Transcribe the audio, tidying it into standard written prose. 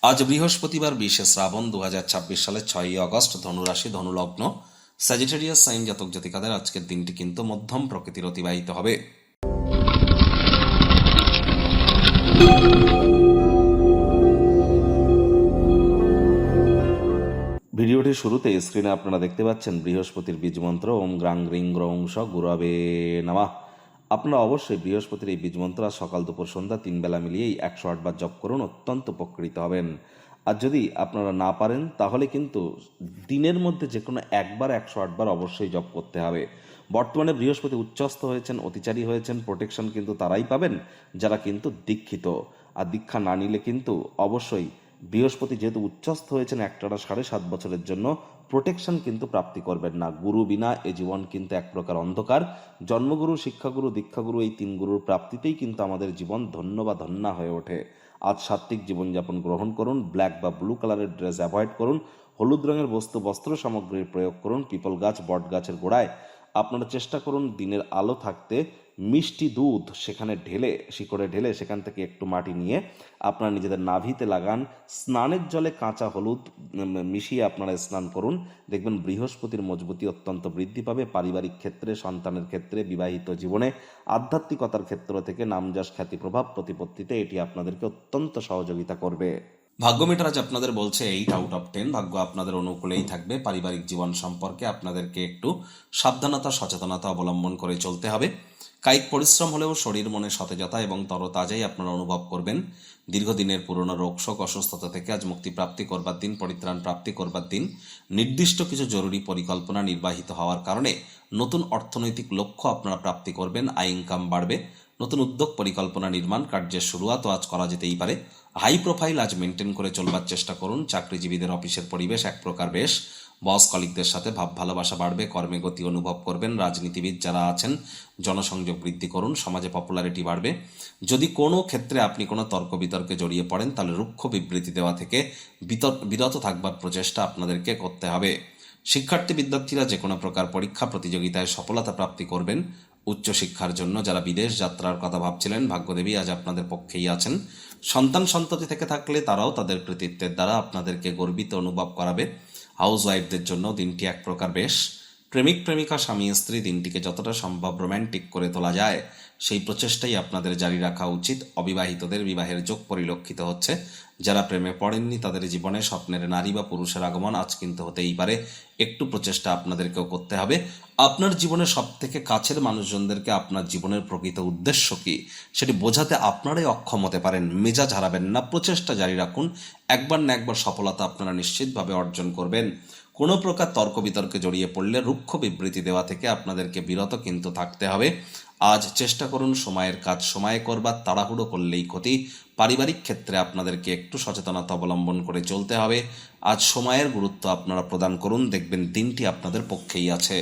আজ বৃহস্পতিবার 20শে শ্রাবণ 2026 সালের 6ই আগস্ট। ধনুরাশি, ধনুলগ্ন, স্যাজিটেরিয়াস সাইন জাতক জাতিকাদের আজকের দিনটি কিন্তু মধ্যম প্রকৃতির অতিবাহিত হবে। ভিডিওটির শুরুতে স্ক্রিনে আপনারা দেখতে পাচ্ছেন বৃহস্পতির বীজ মন্ত্র ওম গ্রাং গ্রিং গ্রৌং স গুরবে নমঃ। আপনারা অবশ্যই বৃহস্পতির এই বীজ মন্ত্র আজ সকাল দুপুর সন্ধ্যা 3 বেলা মিলিয়েই 108 বার জপ করুন, অত্যন্ত উপকৃত হবেন। আর যদি আপনারা না পারেন তাহলে কিন্তু দিনের মধ্যে যে কোনো একবার 108 বার অবশ্যই জপ করতে হবে। বর্তমানে বৃহস্পতি উচ্চস্থ হয়েছেন, অতিচারী হয়েছেন, প্রোটেকশন কিন্তু তারাই পাবেন যারা কিন্তু দীক্ষিত। আর দীক্ষা না নিলে কিন্তু অবশ্যই বৃহস্পতি যেহেতু উচ্চস্থ হয়েছেন একটানা 7.5 বছরের জন্য, প্রোটেকশন কিন্তু প্রাপ্তি করবেন না। গুরু বিনা এ জীবন কিন্তু এক প্রকার অন্ধকার। জন্মগুরু, শিক্ষাগুরু, দীক্ষাগুরু এই 3 গুরুর প্রাপ্তিতেই কিন্তু আমাদের জীবন ধন্য বা ধন্যা হয়ে ওঠে। আজ সাত্ত্বিক জীবনযাপন গ্রহণ করুন, ব্ল্যাক বা ব্লু কালারের ড্রেস অ্যাভয়েড করুন, হলুদ রঙের বস্ত্র সামগ্রীর প্রয়োগ করুন। পিপল গাছ, বট গাছের গোড়ায় আপনারা চেষ্টা করুন দিনের আলো থাকতে মিষ্টি দুধ সেখানে ঢেলে, শিকড়ে ঢেলে সেখান থেকে একটু মাটি নিয়ে আপনারা নিজেদের নাভিতে লাগান। স্নানের জলে কাঁচা হলুদ মিশিয়ে আপনারা স্নান করুন। দেখবেন বৃহস্পতির মজবুতি অত্যন্ত বৃদ্ধি পাবে। পারিবারিক ক্ষেত্রে, সন্তানের ক্ষেত্রে, বিবাহিত জীবনে, আধ্যাত্মিকতার ক্ষেত্র থেকে নামযশ, খ্যাতি, প্রভাব প্রতিপত্তিতে এটি আপনাদেরকে অত্যন্ত সহযোগিতা করবে। ভাগ্য মিটার আজ আপনাদের বলছে 8/10। ভাগ্য আপনাদের অনুকূলেই থাকবে। পারিবারিক জীবন সম্পর্কে আপনাদেরকে একটু সাবধানতা, সচেতনতা অবলম্বন করে চলতে হবে। কায়িক পরিশ্রম হলেও শরীর মনে সতেজতা এবং তরতাজাই আপনারা অনুভব করবেন। দীর্ঘদিনের পুরনো রোগ শোক অসুস্থতা থেকে আজ মুক্তি প্রাপ্তি করবার দিন, পরিত্রাণ প্রাপ্তি করবার দিন। নির্দিষ্ট কিছু জরুরি পরিকল্পনা নির্বাহিত হওয়ার কারণে নতুন অর্থনৈতিক লক্ষ্য আপনারা প্রাপ্তি করবেন, আয় ইনকাম বাড়বে। নতুন উদ্যোগ, পরিকল্পনা, নির্মাণ কার্যের শুরুয়াতও আজ করা যেতেই পারে। হাই প্রোফাইল আজ মেনটেন করে চলবার চেষ্টা করুন। চাকরিজীবীদের অফিসের পরিবেশ এক প্রকার বেশ। বস কলিগদের সাথে ভাব ভালোবাসা বাড়বে, কর্মে গতি অনুভব করবেন। রাজনীতিবিদ যারা আছেন জনসংযোগ বৃদ্ধি করুন, সমাজে পপুলারিটি বাড়বে। যদি কোনো ক্ষেত্রে আপনি কোনো তর্ক বিতর্কে জড়িয়ে পড়েন তাহলে রুক্ষ বিবৃতি দেওয়া থেকে বিরত থাকবার প্রচেষ্টা আপনাদেরকে করতে হবে। শিক্ষার্থী বিদ্যার্থীরা যে কোনো প্রকার পরীক্ষা প্রতিযোগিতায় সফলতা প্রাপ্তি করবেন। উচ্চশিক্ষার জন্য যারা বিদেশ যাত্রার কথা ভাবছিলেন, ভাগ্যদেবী আজ আপনাদের পক্ষেই আছেন। সন্তান সন্ততি থেকে থাকলে তারাও তাদের কৃতিত্বের দ্বারা আপনাদেরকে গর্বিত অনুভব করাবে। হাউস ওয়াইফদের জন্য দিনটি এক প্রকার বেশ। প্রেমিক প্রেমিকা, স্বামী স্ত্রী দিনটিকে যতটা সম্ভব রোম্যান্টিক করে তোলা যায় সেই প্রচেষ্টাই আপনাদের জারি রাখা উচিত। অবিবাহিতদের বিবাহের যোগ পরিলক্ষিত হচ্ছে। যারা প্রেমে পড়েননি তাদের জীবনে স্বপ্নের নারী বা পুরুষের আগমন আজ কিন্তু হতেই পারে। একটু প্রচেষ্টা আপনাদেরকেও করতে হবে। আপনার জীবনের সব থেকে কাছের মানুষজনদেরকে আপনার জীবনের প্রকৃত উদ্দেশ্য কি সেটি বোঝাতে আপনারাই অক্ষম হতে পারেন। মেজাজ হারাবেন না, প্রচেষ্টা জারি রাখুন। একবার না একবার সফলতা আপনারা নিশ্চিতভাবে অর্জন করবেন। কোনো প্রকার তর্ক বিতর্কে জড়িয়ে পড়লে রুক্ষ বিবৃতি দেওয়া থেকে আপনাদেরকে বিরত কিন্তু থাকতে হবে। আজ চেষ্টা করুন সময়ের কাজ সময়ে করবার, তাড়াহুড়ো করলেই ক্ষতি। পারিবারিক ক্ষেত্রে আপনাদেরকে একটু সচেতনতা অবলম্বন করে চলতে হবে। আজ সময়ের গুরুত্ব আপনারা প্রদান করুন, দেখবেন দিনটি আপনাদের পক্ষেই আছে।